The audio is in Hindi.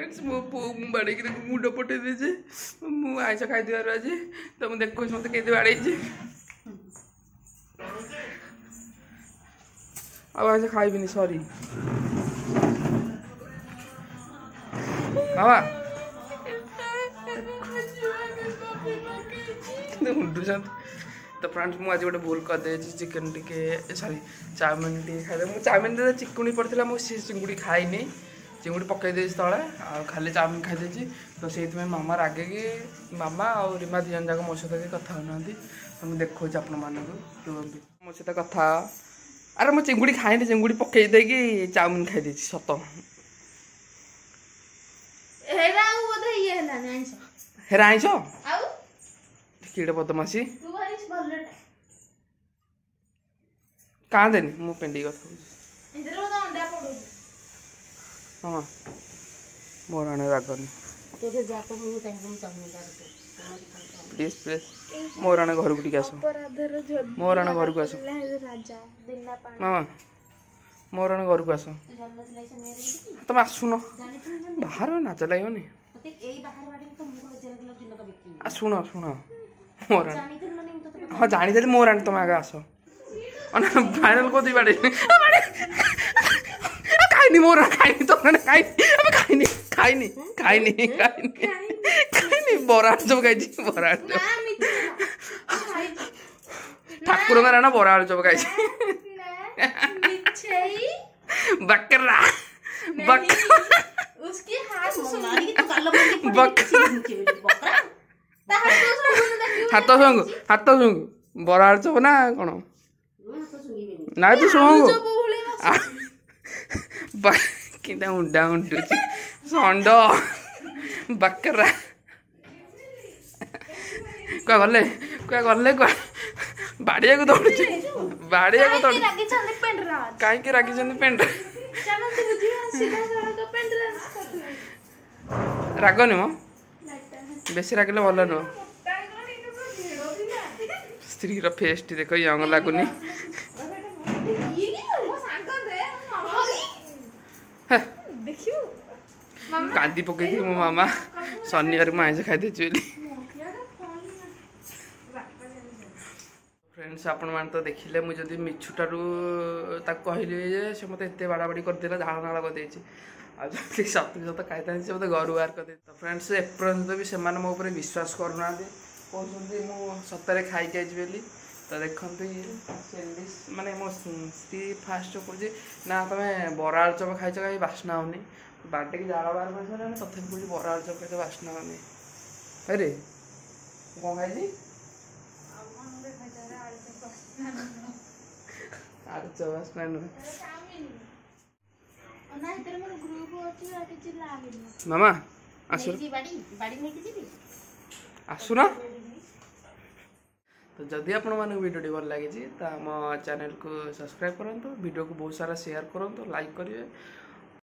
मो पु बाड़े मुंड पटे दे मु आइस खाई आज तो मुझे देखो मत के बाड़े अब आइस खाइबिनी सॉरी बाबा तो फ्रेंड्स मुझे गोटे भूल करदे चिकेन टिके सॉरी चाउमिन टे खाई मुझे चाउमिन चिकुणी पड़ता मुझे चिंगुड़ी खाईनी चिंगुड़ी पकई दे तले आ खाली चाउमिन खाई तो से मामा रागे कि मामा और रिमा दी जन जाक मो सहित कथा होना तो मुझे देखो आपण मानक मो सहित कथा अरे मुझे चिंगुड़ी खाईनी चिंगुड़ी पकई देगी चाउमिन खाई देती सत हेरा आईस किड़े बदमाशी क्या देनी मु पेंडी कथा मामा मोर आने रागनी प्लीज प्लीज मोर आने घर को आस मोर आने घर को आस मामा मोर आने घर को आस तुम आसुन बाहर नाच लगे शुण शुण मोर हाँ जानी थी मोर आने तुम आगे आस फाइनल को दी बाड़े खाईनी मोर खाईनी तो खाईनी खाईनी खाईनी खाईनी खाईनी बरा चप खाई बरा ठाकुर मेरा ना बरा चप खाई बकरा उसके हाथ सुंग बरा चप ना कौन ना तू सुंग किंदा उंडा उंडुची षंड बकरा क्या गले बाड़िया को दौड़ी बाड़िया को दौड़ी कहीं रागी पेंड रागनी मो बेसी रागिले भल नुह स्त्री फेस टी देख यंग लगुनि कांदी पकई मो मामा शनिवार में आइस खाई फ्रेंड्स आपण मैंने तो देखिले मुझे मिछुटारू कहली से मत एत बाड़ाबाड़ी करदेला झाड़ नाड़ करदे सत्य सत खाई था मत घर बाहर कर तो फ्रेंड्स एपर्यंत भी से मो विश्वास करना कहते मु सतरे खाई बोली तो देखते माने मो स्त्री फास्ट कहे ना तुम बरा आलू चप खाई कहीं बास्ना होनी बाटे की झाड़ बाहर कर तथा कह बरा आलू चप खाई बास्ना होनी अरे कौन खाई आलू चप बास्ना नुह मामा आसुना तो जदि आपण मानक वीडियो भल लगी तो आम चैनल को सब्सक्राइब करूँ वीडियो को बहुत सारा शेयर करूँ लाइक करेंगे